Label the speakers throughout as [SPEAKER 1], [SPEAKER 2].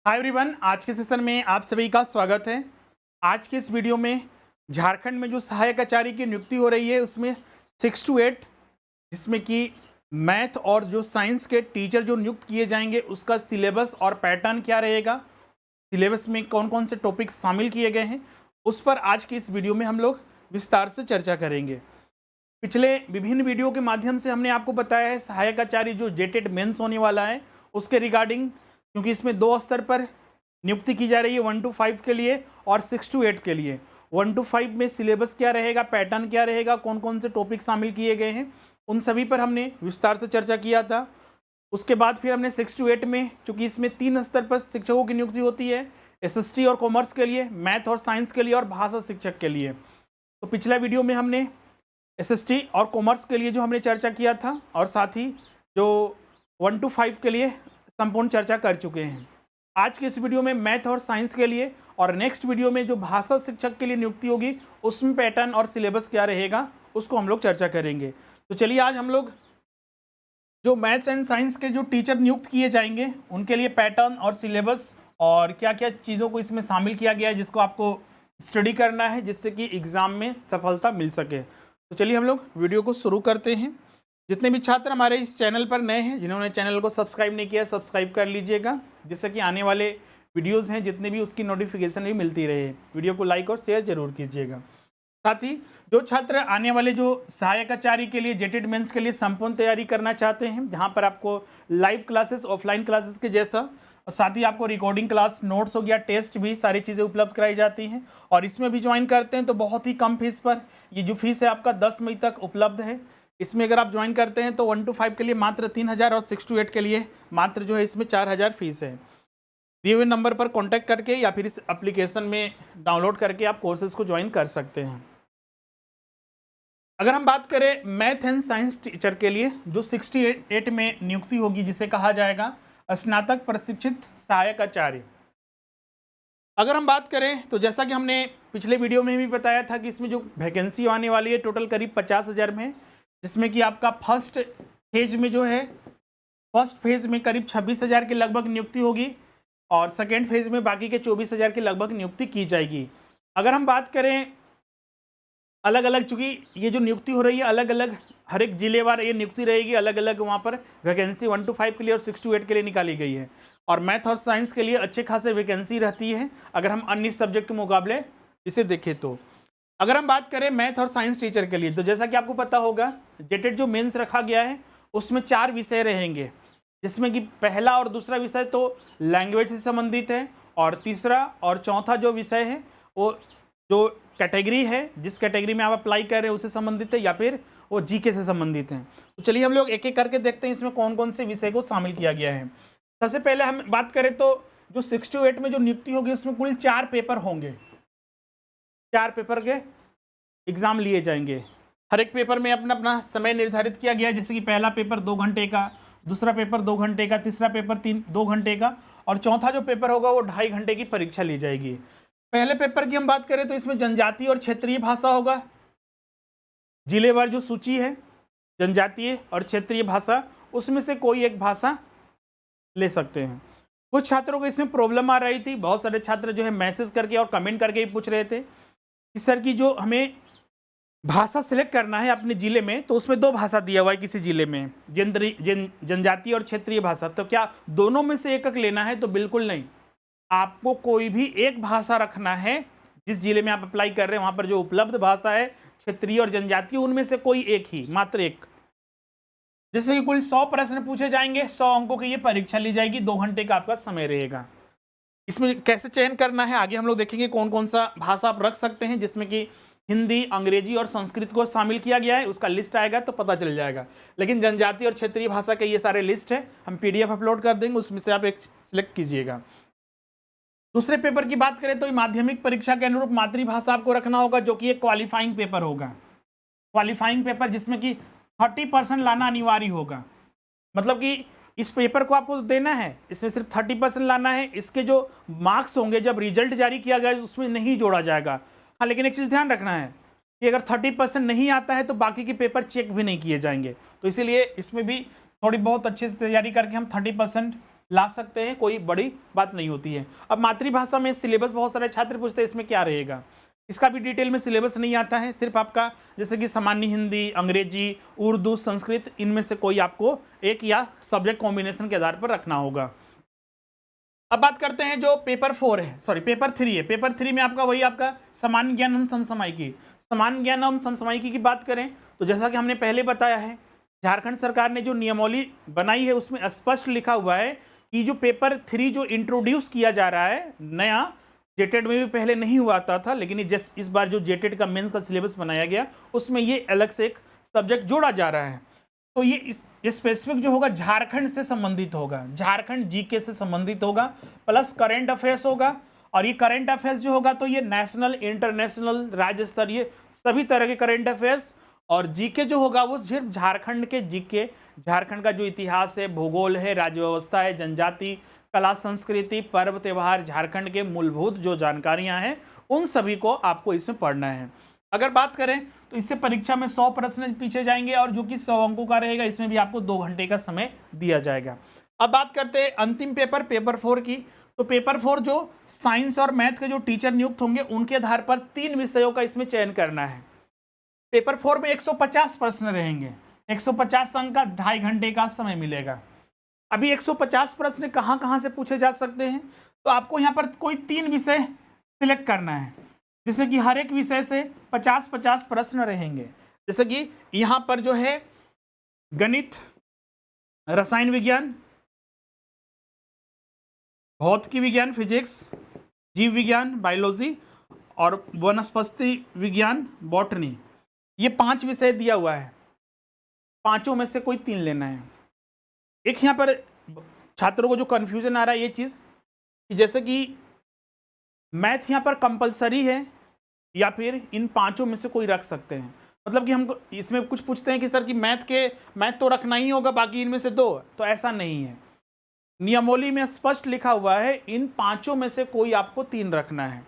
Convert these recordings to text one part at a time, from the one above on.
[SPEAKER 1] Hi everyone, आज के session में आप सभी का स्वागत है। आज के इस वीडियो में झारखंड में जो सहायक आचार्य की नियुक्ति हो रही है उसमें 6 to 8 जिसमें कि मैथ और जो साइंस के टीचर जो नियुक्त किए जाएंगे उसका सिलेबस और पैटर्न क्या रहेगा, सिलेबस में कौन कौन से टॉपिक शामिल किए गए हैं, उस पर आज की इस वीडियो में हम लोग विस्तार से चर्चा करेंगे। पिछले विभिन्न वीडियो के माध्यम से हमने आपको बताया है सहायक आचार्य जो जेटेड मेंस होने वाला है उसके रिगार्डिंग, क्योंकि इसमें दो स्तर पर नियुक्ति की जा रही है 1 to 5 के लिए और 6 to 8 के लिए। 1 to 5 में सिलेबस क्या रहेगा, पैटर्न क्या रहेगा, कौन कौन से टॉपिक शामिल किए गए हैं, उन सभी पर हमने विस्तार से चर्चा किया था। उसके बाद फिर हमने 6 to 8 में, चूंकि इसमें 3 स्तर पर शिक्षकों की नियुक्ति होती है, SST और कॉमर्स के लिए, मैथ और साइंस के लिए और भाषा शिक्षक के लिए। तो पिछला वीडियो में हमने SST और कॉमर्स के लिए जो हमने चर्चा किया था और साथ ही जो 1 to 5 के लिए संपूर्ण चर्चा कर चुके हैं। आज के इस वीडियो में मैथ और साइंस के लिए और नेक्स्ट वीडियो में जो भाषा शिक्षक के लिए नियुक्ति होगी उसमें पैटर्न और सिलेबस क्या रहेगा उसको हम लोग चर्चा करेंगे। तो चलिए आज हम लोग जो मैथ्स एंड साइंस के जो टीचर नियुक्त किए जाएंगे उनके लिए पैटर्न और सिलेबस और क्या क्या चीज़ों को इसमें शामिल किया गया है जिसको आपको स्टडी करना है जिससे कि एग्ज़ाम में सफलता मिल सके। तो चलिए हम लोग वीडियो को शुरू करते हैं। जितने भी छात्र हमारे इस चैनल पर नए हैं, जिन्होंने चैनल को सब्सक्राइब नहीं किया, सब्सक्राइब कर लीजिएगा जिससे कि आने वाले वीडियोस हैं जितने भी उसकी नोटिफिकेशन भी मिलती रहे। वीडियो को लाइक और शेयर जरूर कीजिएगा। साथ ही जो छात्र आने वाले जो सहायक आचार्य के लिए जेटेड मेंस के लिए संपूर्ण तैयारी करना चाहते हैं, जहाँ पर आपको लाइव क्लासेस ऑफलाइन क्लासेस के जैसा और साथ ही आपको रिकॉर्डिंग क्लास, नोट्स हो गया, टेस्ट भी सारी चीज़ें उपलब्ध कराई जाती हैं और इसमें भी ज्वाइन करते हैं तो बहुत ही कम फीस पर, ये जो फीस है आपका 10 मई तक उपलब्ध है। इसमें अगर आप ज्वाइन करते हैं तो 1 to 5 के लिए मात्र 3000 और 6 to 8 के लिए मात्र जो है इसमें 4000 फीस है। दिए हुए नंबर पर कांटेक्ट करके या फिर इस एप्लीकेशन में डाउनलोड करके आप कोर्सेज को ज्वाइन कर सकते हैं। अगर हम बात करें मैथ एंड साइंस टीचर के लिए जो 68 में नियुक्ति होगी, जिसे कहा जाएगा स्नातक प्रशिक्षित सहायक आचार्य। अगर हम बात करें तो जैसा कि हमने पिछले वीडियो में भी बताया था कि इसमें जो वैकेंसी आने वाली है टोटल करीब 50,000 में, जिसमें कि आपका फर्स्ट फेज में जो है फर्स्ट फेज में करीब 26,000 के लगभग नियुक्ति होगी और सेकेंड फेज में बाकी के 24,000 के लगभग नियुक्ति की जाएगी। अगर हम बात करें अलग अलग, चूंकि ये जो नियुक्ति हो रही है अलग अलग हर एक जिलेवार ये नियुक्ति रहेगी, अलग अलग वहाँ पर वैकेंसी 1 to 5 के लिए और 6 to 8 के लिए निकाली गई है और मैथ और साइंस के लिए अच्छे खासे वैकेंसी रहती है अगर हम अन्य सब्जेक्ट के मुकाबले इसे देखें तो। अगर हम बात करें मैथ और साइंस टीचर के लिए तो जैसा कि आपको पता होगा जेटेड जो मेंस रखा गया है उसमें 4 विषय रहेंगे, जिसमें कि पहला और दूसरा विषय तो लैंग्वेज से संबंधित है और तीसरा और चौथा जो विषय है वो जो कैटेगरी है, जिस कैटेगरी में आप अप्लाई कर रहे हैं उससे संबंधित है या फिर वो जीके से संबंधित है। तो चलिए हम लोग एक एक करके देखते हैं इसमें कौन कौन से विषय को शामिल किया गया है। सबसे पहले हम बात करें तो जो 6 to 8 में जो नियुक्ति होगी उसमें कुल 4 पेपर होंगे, 4 पेपर के एग्जाम लिए जाएंगे। हर एक पेपर में अपना अपना समय निर्धारित किया गया है, जैसे कि पहला पेपर 2 घंटे का, दूसरा पेपर 2 घंटे का, तीसरा पेपर 2 घंटे का और चौथा जो पेपर होगा वो 2.5 घंटे की परीक्षा ली जाएगी। पहले पेपर की हम बात करें तो इसमें जनजातीय और क्षेत्रीय भाषा होगा। जिलेवार जो सूची है जनजातीय और क्षेत्रीय भाषा उसमें से कोई एक भाषा ले सकते हैं। कुछ छात्रों को इसमें प्रॉब्लम आ रही थी, बहुत सारे छात्र जो है मैसेज करके और कमेंट करके ही पूछ रहे थे कि सर की जो हमें भाषा सिलेक्ट करना है अपने जिले में तो उसमें 2 भाषा दिया हुआ है किसी जिले में, जनजातीय और क्षेत्रीय भाषा, तो क्या दोनों में से एक लेना है? तो बिल्कुल नहीं, आपको कोई भी एक भाषा रखना है। जिस जिले में आप अप्लाई कर रहे हैं वहां पर जो उपलब्ध भाषा है क्षेत्रीय और जनजातीय उनमें से कोई एक ही, मात्र एक। जैसे कि कुल 100 प्रश्न पूछे जाएंगे, 100 अंकों की ये परीक्षा ली जाएगी, 2 घंटे का आपका समय रहेगा। इसमें कैसे चयन करना है आगे हम लोग देखेंगे, कौन कौन सा भाषा आप रख सकते हैं, जिसमें कि हिंदी, अंग्रेजी और संस्कृत को शामिल किया गया है। उसका लिस्ट आएगा तो पता चल जाएगा, लेकिन जनजातीय और क्षेत्रीय भाषा के ये सारे लिस्ट है, हम PDF अपलोड कर देंगे, उसमें से आप एक सिलेक्ट कीजिएगा। दूसरे पेपर की बात करें तो माध्यमिक परीक्षा के अनुरूप मातृभाषा आपको रखना होगा, जो कि एक क्वालिफाइंग पेपर होगा। क्वालिफाइंग पेपर जिसमें कि 30% लाना अनिवार्य होगा, मतलब कि इस पेपर को आपको देना है, इसमें सिर्फ 30% लाना है। इसके जो मार्क्स होंगे जब रिजल्ट जारी किया गया उसमें नहीं जोड़ा जाएगा। हाँ, लेकिन एक चीज़ ध्यान रखना है कि अगर 30% नहीं आता है तो बाकी के पेपर चेक भी नहीं किए जाएंगे, तो इसीलिए इसमें भी थोड़ी बहुत अच्छे से तैयारी करके हम 30% ला सकते हैं, कोई बड़ी बात नहीं होती है। अब मातृभाषा में सिलेबस बहुत सारे छात्र पूछते हैं इसमें क्या रहेगा, इसका भी डिटेल में सिलेबस नहीं आता है, सिर्फ आपका जैसे कि सामान्य हिंदी, अंग्रेजी, उर्दू, संस्कृत, इनमें से कोई आपको एक या सब्जेक्ट कॉम्बिनेशन के आधार पर रखना होगा। अब बात करते हैं जो पेपर 4 है, सॉरी पेपर 3 है। पेपर 3 में आपका वही आपका सामान्य ज्ञान एवं समसामयिकी, सामान्य ज्ञान एवं समसामयिकी की बात करें तो जैसा कि हमने पहले बताया है, झारखंड सरकार ने जो नियमावली बनाई है उसमें स्पष्ट लिखा हुआ है कि जो पेपर 3 जो इंट्रोड्यूस किया जा रहा है नया, जेटेड में भी पहले नहीं हुआ था, लेकिन इस बार जो जेटेड का मेंस का सिलेबस बनाया गया उसमें ये अलग से एक सब्जेक्ट जोड़ा जा रहा है। तो ये स्पेसिफिक जो होगा झारखंड से संबंधित होगा, झारखंड जीके से संबंधित होगा, प्लस करंट अफेयर्स होगा। और ये करंट अफेयर्स जो होगा तो ये नेशनल, इंटरनेशनल, राज्य स्तरीय सभी तरह के करंट अफेयर्स। और जीके जो होगा वो सिर्फ झारखंड के जीके, झारखंड का जो इतिहास है, भूगोल है, राज्य व्यवस्था है, जनजाति, कला संस्कृति, पर्व त्योहार, झारखंड के मूलभूत जो जानकारियां हैं उन सभी को आपको इसमें पढ़ना है। अगर बात करें तो इससे परीक्षा में 100 प्रश्न पीछे जाएंगे और जो कि 100 अंकों का रहेगा, इसमें भी आपको 2 घंटे का समय दिया जाएगा। अब बात करते हैं अंतिम पेपर 4 की। तो पेपर 4 जो साइंस और मैथ के जो टीचर नियुक्त होंगे उनके आधार पर 3 विषयों का इसमें चयन करना है। पेपर 4 में 150 प्रश्न रहेंगे, 150 अंक का 2.5 घंटे का समय मिलेगा। अभी 150 प्रश्न कहाँ से पूछे जा सकते हैं, तो आपको यहाँ पर कोई 3 विषय सिलेक्ट करना है, जैसे कि हर एक विषय से 50-50 प्रश्न रहेंगे। जैसे कि यहाँ पर जो है गणित, रसायन विज्ञान, भौतिकी विज्ञान, फिजिक्स, जीव विज्ञान, बायोलॉजी और वनस्पति विज्ञान, बॉटनी, ये 5 विषय दिया हुआ है। पांचों में से कोई 3 लेना है। एक यहाँ पर छात्रों को जो कंफ्यूजन आ रहा है ये चीज़ कि जैसे कि मैथ यहाँ पर कंपलसरी है या फिर इन 5 में से कोई रख सकते हैं। मतलब कि हम इसमें कुछ पूछते हैं कि सर कि मैथ तो रखना ही होगा, बाकी इनमें से 2, तो ऐसा नहीं है। नियमावली में स्पष्ट लिखा हुआ है इन 5 में से कोई आपको 3 रखना है।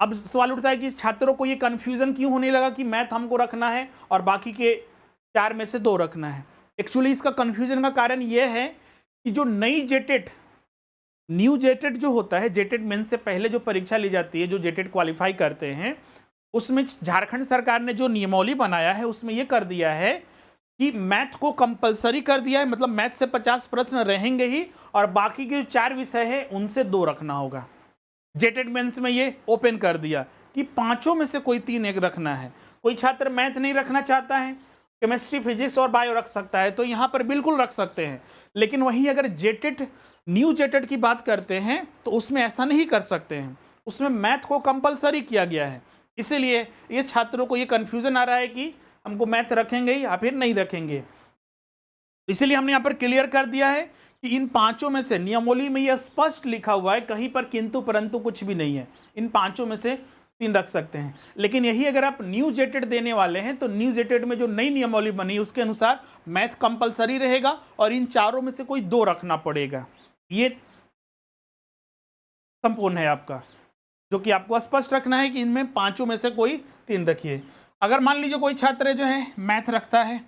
[SPEAKER 1] अब सवाल उठता है कि छात्रों को ये कंफ्यूजन क्यों होने लगा कि मैथ हमको रखना है और बाकी के 4 में से 2 रखना है। एक्चुअली इसका कंफ्यूजन का कारण यह है कि जो न्यू जेटेड जो होता है, जेटेड मेंस से पहले जो परीक्षा ली जाती है, जो जेटेड क्वालिफाई करते हैं, उसमें झारखंड सरकार ने जो नियमावली बनाया है उसमें यह कर दिया है कि मैथ को कंपलसरी कर दिया है। मतलब मैथ से 50 प्रश्न रहेंगे ही और बाकी के 4 विषय है उनसे 2 रखना होगा। जेटेड मेंस में ये ओपन कर दिया कि 5 में से कोई 3 एक रखना है। कोई छात्र मैथ नहीं रखना चाहता है, केमिस्ट्री, फिजिक्स और बायो रख सकता है, तो यहाँ पर बिल्कुल रख सकते हैं। लेकिन वहीं अगर न्यू जेटेड की बात करते हैं तो उसमें ऐसा नहीं कर सकते हैं, उसमें मैथ को कंपलसरी किया गया है। इसीलिए ये छात्रों को ये कंफ्यूजन आ रहा है कि हमको मैथ रखेंगे या फिर नहीं रखेंगे। इसीलिए हमने यहाँ पर क्लियर कर दिया है कि इन 5 में से, नियमावली में यह स्पष्ट लिखा हुआ है, कहीं पर किंतु परंतु कुछ भी नहीं है, इन 5 में से 3 रख सकते हैं। लेकिन यही अगर आप न्यू जेटेड देने वाले हैं तो न्यू जेटेड में जो नई नियमावली बनी है उसके अनुसार मैथ कंपलसरी रहेगा और इन 4 में से कोई 2 रखना पड़ेगा। ये संपूर्ण है आपका, जो कि आपको स्पष्ट रखना है कि इनमें 5 में से कोई 3 रखिए। अगर मान लीजिए कोई छात्र जो है मैथ रखता है,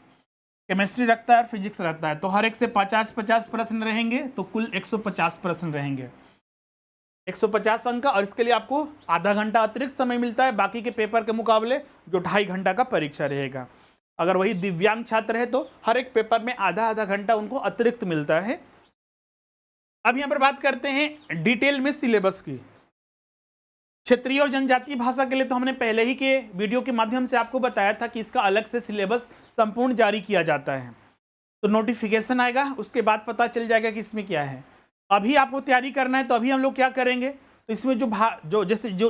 [SPEAKER 1] केमिस्ट्री रखता है और फिजिक्स रखता है, तो हर एक से 50-50 प्रश्न रहेंगे, तो कुल 150 प्रश्न रहेंगे, 150 अंक का। और इसके लिए आपको आधा घंटा अतिरिक्त समय मिलता है बाकी के पेपर के मुकाबले, जो 2.5 घंटा का परीक्षा रहेगा। अगर वही दिव्यांग छात्र है तो हर एक पेपर में आधा घंटा उनको अतिरिक्त मिलता है। अब यहाँ पर बात करते हैं डिटेल में सिलेबस की। क्षेत्रीय और जनजातीय भाषा के लिए तो हमने पहले ही के वीडियो के माध्यम से आपको बताया था कि इसका अलग से सिलेबस संपूर्ण जारी किया जाता है, तो नोटिफिकेशन आएगा उसके बाद पता चल जाएगा कि इसमें क्या है। अभी आपको तैयारी करना है तो अभी हम लोग क्या करेंगे, तो इसमें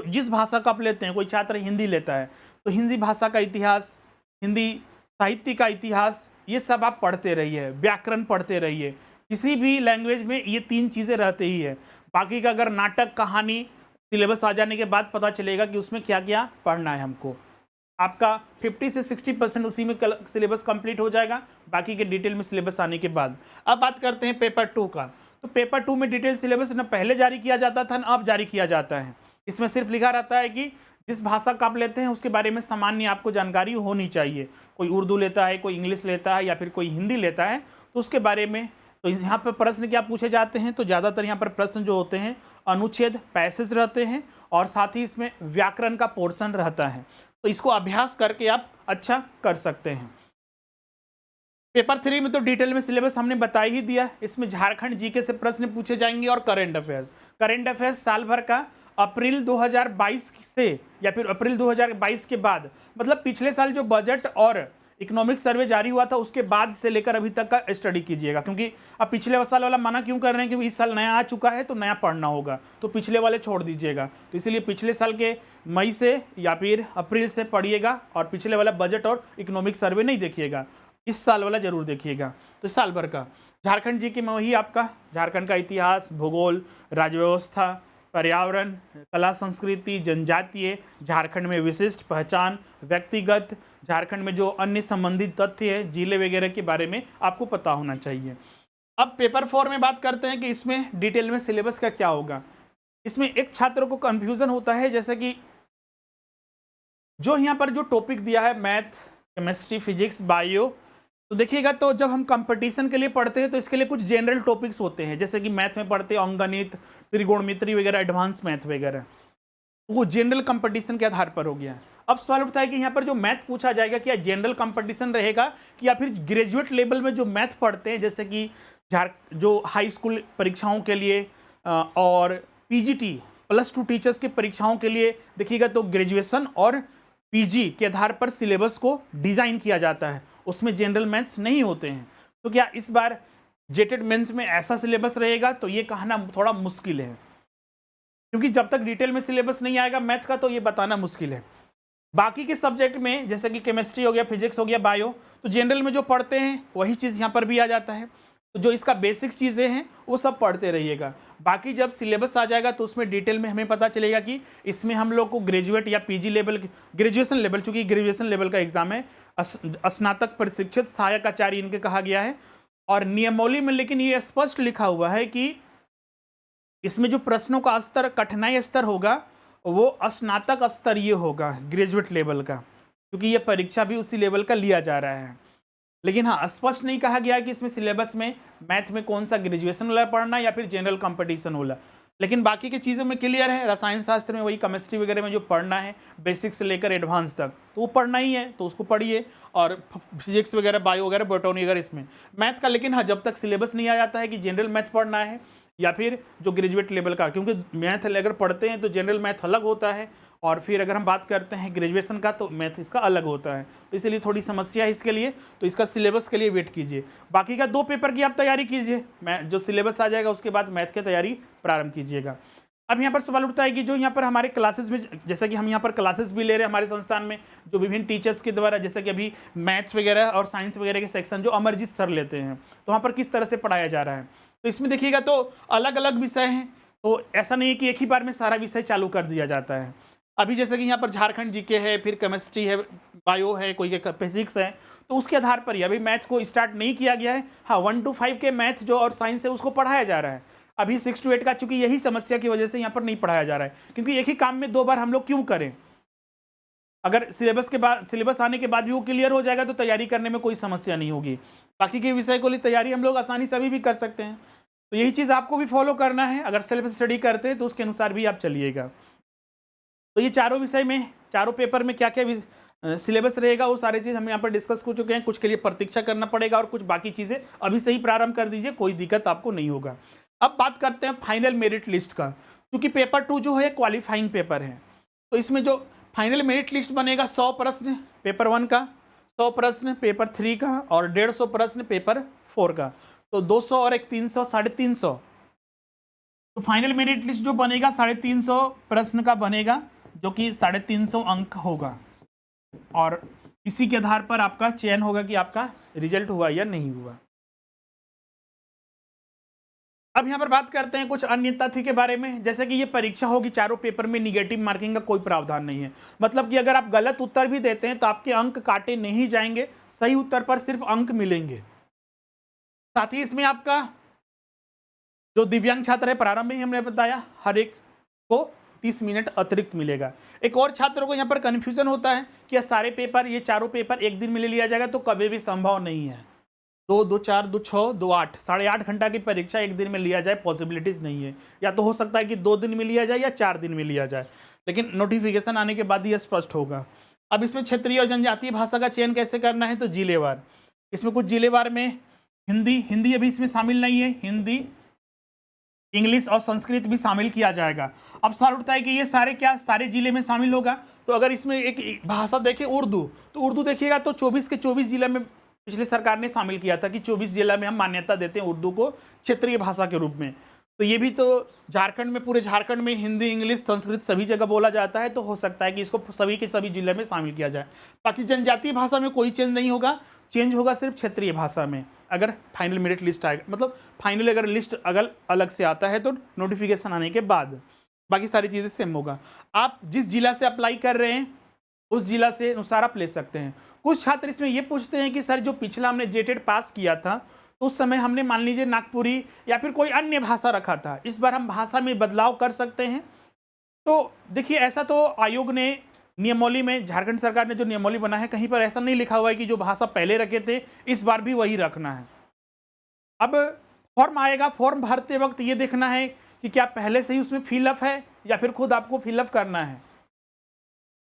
[SPEAKER 1] जिस भाषा का आप लेते हैं, कोई छात्र हिंदी लेता है तो हिंदी भाषा का इतिहास, हिंदी साहित्य का इतिहास, ये सब आप पढ़ते रहिए, व्याकरण पढ़ते रहिए। किसी भी लैंग्वेज में ये 3 चीज़ें रहते ही है। बाकी का अगर नाटक, कहानी, सिलेबस आ जाने के बाद पता चलेगा कि उसमें क्या क्या पढ़ना है हमको। आपका 50 से 60% उसी में सिलेबस कंप्लीट हो जाएगा, बाकी के डिटेल में सिलेबस आने के बाद। अब बात करते हैं पेपर 2 का। तो पेपर 2 में डिटेल सिलेबस न पहले जारी किया जाता था, न अब जारी किया जाता है। इसमें सिर्फ लिखा रहता है कि जिस भाषा का आप लेते हैं उसके बारे में सामान्य आपको जानकारी होनी चाहिए। कोई उर्दू लेता है, कोई इंग्लिश लेता है या फिर कोई हिंदी लेता है, तो उसके बारे में तो यहाँ पर प्रश्न क्या पूछे जाते हैं, तो ज़्यादातर यहाँ पर प्रश्न जो होते हैं अनुच्छेद पैसेज रहते हैं और साथ ही इसमें व्याकरण का पोर्शन रहता है। तो इसको अभ्यास करके आप अच्छा कर सकते हैं। पेपर 3 में तो डिटेल में सिलेबस हमने बता ही दिया। इसमें झारखंड जीके से प्रश्न पूछे जाएंगे और करंट अफेयर्स। करंट अफेयर्स साल भर का अप्रैल 2022 से या फिर अप्रैल 2022 के बाद, मतलब पिछले साल जो बजट और इकोनॉमिक सर्वे जारी हुआ था उसके बाद से लेकर अभी तक का स्टडी कीजिएगा, क्योंकि अब पिछले साल वाला मना क्यों कर रहे हैं, क्योंकि इस साल नया आ चुका है तो नया पढ़ना होगा, तो पिछले वाले छोड़ दीजिएगा। तो इसलिए पिछले साल के मई से या फिर अप्रैल से पढ़िएगा और पिछले वाला बजट और इकोनॉमिक सर्वे नहीं देखिएगा, इस साल वाला जरूर देखिएगा। तो साल भर का झारखंड जी के में वही आपका झारखंड का इतिहास, भूगोल, राज्य व्यवस्था, पर्यावरण, कला संस्कृति, जनजातीय, झारखंड में विशिष्ट पहचान, व्यक्तिगत, झारखंड में जो अन्य संबंधित तथ्य है, जिले वगैरह के बारे में आपको पता होना चाहिए। अब पेपर 4 में बात करते हैं कि इसमें डिटेल में सिलेबस का क्या होगा। इसमें एक छात्र को कंफ्यूजन होता है, जैसे कि जो यहाँ पर जो टॉपिक दिया है मैथ, केमिस्ट्री, फिजिक्स, बायो, तो देखिएगा तो जब हम कंपटीशन के लिए पढ़ते हैं तो इसके लिए कुछ जनरल टॉपिक्स होते हैं, जैसे कि मैथ में पढ़ते हैं अंकगणित, त्रिकोणमिति वगैरह, एडवांस मैथ वगैरह, वो जनरल कंपटीशन के आधार पर हो गया। अब सवाल उठता है कि यहाँ पर जो मैथ पूछा जाएगा क्या जनरल कंपटीशन रहेगा कि या फिर ग्रेजुएट लेवल में जो मैथ पढ़ते हैं, जैसे कि जो हाई स्कूल परीक्षाओं के लिए और पीजीटी +2 टीचर्स के परीक्षाओं के लिए देखिएगा तो ग्रेजुएशन और पीजी के आधार पर सिलेबस को डिजाइन किया जाता है, उसमें जनरल मैथ्स नहीं होते हैं। तो क्या इस बार जेटेड मेंस में ऐसा सिलेबस रहेगा, तो ये कहना थोड़ा मुश्किल है, क्योंकि जब तक डिटेल में सिलेबस नहीं आएगा मैथ का तो ये बताना मुश्किल है। बाकी के सब्जेक्ट में जैसे कि केमिस्ट्री हो गया, फिजिक्स हो गया, बायो, तो जनरल में जो पढ़ते हैं वही चीज़ यहाँ पर भी आ जाता है। तो जो इसका बेसिक्स चीज़ें हैं वो सब पढ़ते रहिएगा। बाकी जब सिलेबस आ जाएगा तो उसमें डिटेल में हमें पता चलेगा कि इसमें हम लोग को ग्रेजुएट या पीजी लेवल, ग्रेजुएशन लेवल, चूंकि ग्रेजुएशन लेवल का एग्जाम है, स्नातक प्रशिक्षित सहायक आचार्य इनके कहा गया है। और नियमावली में लेकिन ये स्पष्ट लिखा हुआ है कि इसमें जो प्रश्नों का स्तर, कठिनाई स्तर होगा वो स्नातक स्तरीय होगा, ग्रेजुएट लेवल का, क्योंकि ये परीक्षा भी उसी लेवल का लिया जा रहा है। लेकिन हाँ, स्पष्ट नहीं कहा गया कि इसमें सिलेबस में मैथ में कौन सा ग्रेजुएशन वाला पढ़ना या फिर जनरल कंपटीशन वाला। लेकिन बाकी की चीज़ों में क्लियर है, रसायन शास्त्र में वही केमिस्ट्री वगैरह में जो पढ़ना है बेसिक से लेकर एडवांस तक, तो वो पढ़ना ही है, तो उसको पढ़िए। और फिजिक्स वगैरह, बायो वगैरह, बोटोनी वगैरह इसमें मैथ का, लेकिन हाँ जब तक सिलेबस नहीं आ जाता है कि जनरल मैथ पढ़ना है या फिर जो ग्रेजुएट लेवल का, क्योंकि मैथ अगर पढ़ते हैं तो जनरल मैथ अलग होता है और फिर अगर हम बात करते हैं ग्रेजुएशन का तो मैथ इसका अलग होता है, तो इसलिए थोड़ी समस्या है इसके लिए। तो इसका सिलेबस के लिए वेट कीजिए। बाकी का 2 पेपर की आप तैयारी कीजिए, मैं जो सिलेबस आ जाएगा उसके बाद मैथ की तैयारी प्रारंभ कीजिएगा। अब यहाँ पर सवाल उठता है कि जो यहाँ पर हमारे क्लासेस में, जैसा कि हम यहाँ पर क्लासेस भी ले रहे हैं हमारे संस्थान में जो विभिन्न टीचर्स के द्वारा, जैसे कि अभी मैथ्स वगैरह और साइंस वगैरह के सेक्शन जो अमरजीत सर लेते हैं, तो वहाँ पर किस तरह से पढ़ाया जा रहा है। तो इसमें देखिएगा तो अलग अलग विषय हैं, तो ऐसा नहीं है कि एक ही बार में सारा विषय चालू कर दिया जाता है। अभी जैसे कि यहाँ पर झारखंड जीके है, फिर केमिस्ट्री है, बायो है, कोई फिजिक्स है, तो उसके आधार पर ही अभी मैथ को स्टार्ट नहीं किया गया है। हाँ, 1 to 5 के मैथ जो और साइंस है उसको पढ़ाया जा रहा है। अभी 6 to 8 का, चूंकि यही समस्या की वजह से यहाँ पर नहीं पढ़ाया जा रहा है, क्योंकि एक ही काम में 2 बार हम लोग क्यों करें। अगर सिलेबस के बाद, सिलेबस आने के बाद भी वो क्लियर हो जाएगा तो तैयारी करने में कोई समस्या नहीं होगी। बाकी के विषय को लिए तैयारी हम लोग आसानी से अभी भी कर सकते हैं। तो यही चीज़ आपको भी फॉलो करना है, अगर सेल्फ स्टडी करते हैं तो उसके अनुसार भी आप चलिएगा। तो ये चारों विषय में, चारों पेपर में क्या क्या सिलेबस रहेगा वो सारी चीज़ हम यहाँ पर डिस्कस कर चुके हैं। कुछ के लिए प्रतीक्षा करना पड़ेगा और कुछ बाकी चीज़ें अभी से ही प्रारंभ कर दीजिए, कोई दिक्कत आपको नहीं होगा। अब बात करते हैं फाइनल मेरिट लिस्ट का, क्योंकि पेपर 2 जो है क्वालिफाइंग पेपर है, तो इसमें जो फाइनल मेरिट लिस्ट बनेगा 100 प्रश्न पेपर 1 का, 100 प्रश्न पेपर 3 का और 150 प्रश्न पेपर 4 का, तो 200 और एक 300, 350। तो फाइनल मेरिट लिस्ट जो बनेगा 350 प्रश्न का बनेगा, जो कि 350 अंक होगा और इसी के आधार पर आपका चयन होगा कि आपका रिजल्ट हुआ या नहीं हुआ। अब यहाँ पर बात करते हैं कुछ अन्य तथ्य के बारे में, जैसे कि ये परीक्षा होगी, चारों पेपर में निगेटिव मार्किंग का कोई प्रावधान नहीं है। मतलब कि अगर आप गलत उत्तर भी देते हैं तो आपके अंक काटे नहीं जाएंगे, सही उत्तर पर सिर्फ अंक मिलेंगे। साथ ही इसमें आपका जो दिव्यांग छात्र है, प्रारंभ में ही हमने बताया, हर एक को 30 मिनट अतिरिक्त मिलेगा। एक और छात्रों को यहाँ पर कन्फ्यूजन होता है कि सारे पेपर, ये चारों पेपर एक दिन में ले लिया जाएगा, तो कभी भी संभव नहीं है। 2, 2, 4, 2, 6, 2, 8, 8.5 घंटा की परीक्षा एक दिन में लिया जाए पॉसिबिलिटीज़ नहीं है। या तो हो सकता है कि 2 दिन में लिया जाए या 4 दिन में लिया जाए, लेकिन नोटिफिकेशन आने के बाद यह स्पष्ट होगा। अब इसमें क्षेत्रीय और जनजातीय भाषा का चयन कैसे करना है, तो जिलेवार। इसमें कुछ जिलेवार में हिंदी अभी इसमें शामिल नहीं है, हिंदी, इंग्लिश और संस्कृत भी शामिल किया जाएगा। अब सवाल उठता है कि ये सारे जिले में शामिल होगा। तो अगर इसमें एक भाषा देखें उर्दू, तो उर्दू देखिएगा तो 24 के 24 जिले में पिछली सरकार ने शामिल किया था कि 24 जिला में हम मान्यता देते हैं उर्दू को क्षेत्रीय भाषा के रूप में। तो ये भी तो झारखंड में, पूरे झारखंड में हिंदी, इंग्लिश, संस्कृत सभी जगह बोला जाता है, तो हो सकता है कि इसको सभी के सभी जिले में शामिल किया जाए। बाकी जनजातीय भाषा में कोई चेंज नहीं होगा, चेंज होगा सिर्फ क्षेत्रीय भाषा में। अगर फाइनल मेरिट लिस्ट आएगा, मतलब फाइनल अगर लिस्ट अगर अलग से आता है तो नोटिफिकेशन आने के बाद, बाकी सारी चीज़ें सेम होगा। आप जिस जिला से अप्लाई कर रहे हैं उस जिला से अनुसार आप ले सकते हैं। कुछ छात्र इसमें ये पूछते हैं कि सर जो पिछला हमने जेटेड पास किया था तो उस समय हमने मान लीजिए नागपुरी या फिर कोई अन्य भाषा रखा था, इस बार हम भाषा में बदलाव कर सकते हैं। तो देखिए ऐसा तो आयोग ने नियमावली में, झारखंड सरकार ने जो नियमावली बना है, कहीं पर ऐसा नहीं लिखा हुआ है कि जो भाषा पहले रखे थे इस बार भी वही रखना है। अब फॉर्म आएगा, फॉर्म भरते वक्त ये देखना है कि क्या पहले से ही उसमें फिलअप है या फिर खुद आपको फिलअप करना है,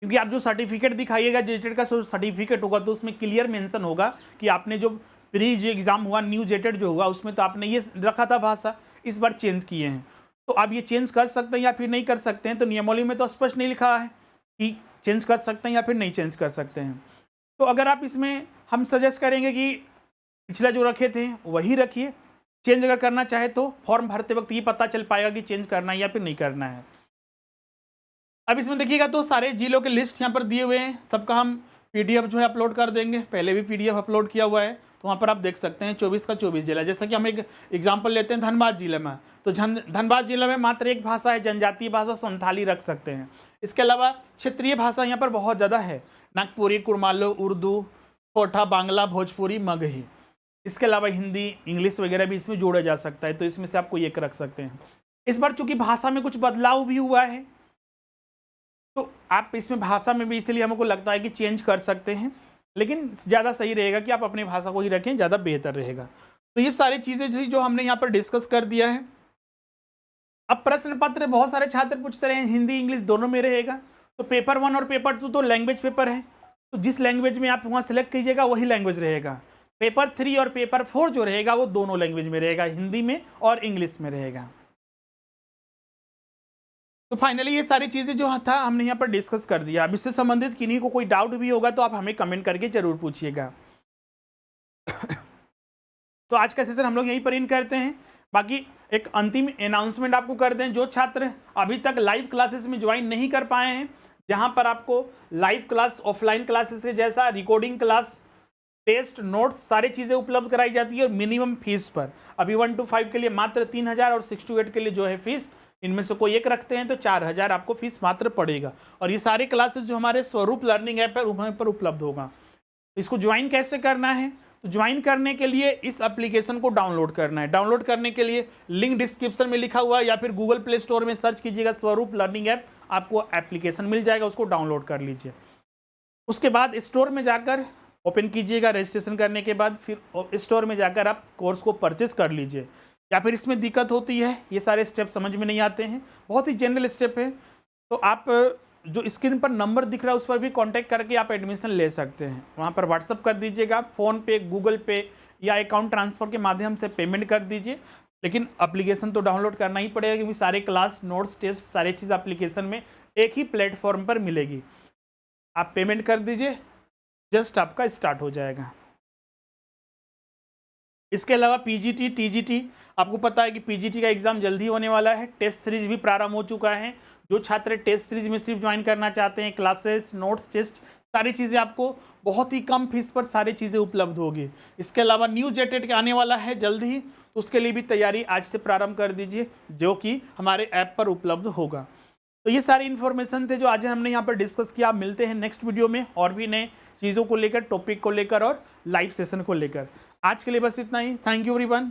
[SPEAKER 1] क्योंकि आप जो सर्टिफिकेट दिखाइएगा, जेटेड का सर्टिफिकेट होगा तो उसमें क्लियर मेंशन होगा कि आपने जो प्री जो एग्जाम हुआ, न्यू जेटेड जो हुआ, उसमें तो आपने ये रखा था भाषा, इस बार चेंज किए हैं। तो आप ये चेंज कर सकते हैं या फिर नहीं कर सकते हैं, तो नियमावली में तो स्पष्ट नहीं लिखा है कि चेंज कर सकते हैं या फिर नहीं चेंज कर सकते हैं। तो अगर आप इसमें, हम सजेस्ट करेंगे कि पिछला जो रखे थे वही रखिए। चेंज अगर करना चाहे तो फॉर्म भरते वक्त ये पता चल पाएगा कि चेंज करना है या फिर नहीं करना है। अब इसमें देखिएगा तो सारे जिलों के लिस्ट यहाँ पर दिए हुए हैं, सबका हम पीडीएफ जो है अपलोड कर देंगे। पहले भी पीडीएफ अपलोड किया हुआ है, तो वहाँ पर आप देख सकते हैं 24 का 24 जिला। जैसा कि हम एक एग्जाम्पल लेते हैं धनबाद जिले में, तो धनबाद जिले में मात्र एक भाषा है, जनजातीय भाषा संथाली रख सकते हैं। इसके अलावा क्षेत्रीय भाषा यहाँ पर बहुत ज़्यादा है, नागपुरी, कुरमालो, उर्दू, कोठा, बांग्ला, भोजपुरी, मगही। इसके अलावा हिंदी, इंग्लिश वगैरह भी इसमें जोड़ा जा सकता है, तो इसमें से आप कोई एक रख सकते हैं। इस बार चूंकि भाषा में कुछ बदलाव भी हुआ है, तो आप इसमें भाषा में भी इसलिए हमको लगता है कि चेंज कर सकते हैं, लेकिन ज़्यादा सही रहेगा कि आप अपनी भाषा को ही रखें, ज़्यादा बेहतर रहेगा। तो ये सारी चीज़ें जो हमने यहाँ पर डिस्कस कर दिया है। अब प्रश्न पत्र बहुत सारे छात्र पूछते रहे, हिंदी इंग्लिश दोनों में रहेगा, तो पेपर 1 और पेपर 2 तो लैंग्वेज पेपर है, तो जिस लैंग्वेज में आप वहाँ सेलेक्ट कीजिएगा वही लैंग्वेज रहेगा। पेपर 3 और पेपर 4 जो रहेगा वो दोनों लैंग्वेज में रहेगा, हिंदी में और इंग्लिश में रहेगा। तो फाइनली ये सारी चीज़ें जो था हमने यहाँ पर डिस्कस कर दिया। अब इससे संबंधित किन्हीं को कोई डाउट भी होगा तो आप हमें कमेंट करके जरूर पूछिएगा। तो आज का सेशन हम लोग यहीं पर इन करते हैं। बाकी एक अंतिम अनाउंसमेंट आपको कर दें, जो छात्र अभी तक लाइव क्लासेस में ज्वाइन नहीं कर पाए हैं, जहां पर आपको लाइव क्लास, ऑफलाइन क्लासेस के जैसा रिकॉर्डिंग क्लास, टेस्ट, नोट्स, सारी चीज़ें उपलब्ध कराई जाती है और मिनिमम फीस पर। अभी 1 to 5 के लिए मात्र 3000 और 6 to 8 के लिए जो है फीस, इनमें से कोई एक रखते हैं तो 4000 आपको फीस मात्र पड़ेगा। और ये सारे क्लासेस जो हमारे स्वरूप लर्निंग ऐप है वहाँ पर उपलब्ध होगा। इसको ज्वाइन कैसे करना है, तो ज्वाइन करने के लिए इस एप्लीकेशन को डाउनलोड करना है। डाउनलोड करने के लिए लिंक डिस्क्रिप्शन में लिखा हुआ है या फिर गूगल प्ले स्टोर में सर्च कीजिएगा स्वरूप लर्निंग ऐप, आपको एप्लीकेशन मिल जाएगा, उसको डाउनलोड कर लीजिए। उसके बाद स्टोर में जाकर ओपन कीजिएगा, रजिस्ट्रेशन करने के बाद फिर स्टोर में जाकर आप कोर्स को परचेस कर लीजिए। या फिर इसमें दिक्कत होती है, ये सारे स्टेप समझ में नहीं आते हैं, बहुत ही जनरल स्टेप है, तो आप जो स्क्रीन पर नंबर दिख रहा है उस पर भी कांटेक्ट करके आप एडमिशन ले सकते हैं। वहाँ पर व्हाट्सअप कर दीजिएगा, फ़ोन पे, गूगल पे या अकाउंट ट्रांसफ़र के माध्यम से पेमेंट कर दीजिए। लेकिन एप्लीकेशन तो डाउनलोड करना ही पड़ेगा, क्योंकि सारे क्लास, नोट्स, टेस्ट, सारी चीज़ एप्लीकेशन में एक ही प्लेटफॉर्म पर मिलेगी। आप पेमेंट कर दीजिए, जस्ट आपका स्टार्ट हो जाएगा। इसके अलावा पीजीटी, टीजीटी, आपको पता है कि पीजीटी का एग्ज़ाम जल्दी होने वाला है। टेस्ट सीरीज भी प्रारंभ हो चुका है। जो छात्र टेस्ट सीरीज में सिर्फ ज्वाइन करना चाहते हैं, क्लासेस, नोट्स, टेस्ट, सारी चीज़ें आपको बहुत ही कम फीस पर सारी चीज़ें उपलब्ध होगी। इसके अलावा न्यू जेटेड के आने वाला है जल्द ही, तो उसके लिए भी तैयारी आज से प्रारंभ कर दीजिए, जो कि हमारे ऐप पर उपलब्ध होगा। तो ये सारी इन्फॉर्मेशन थे जो आज हमने यहाँ पर डिस्कस किया। मिलते हैं नेक्स्ट वीडियो में और भी नए चीज़ों को लेकर, टॉपिक को लेकर और लाइव सेशन को लेकर। आज के लिए बस इतना ही। Thank you everyone.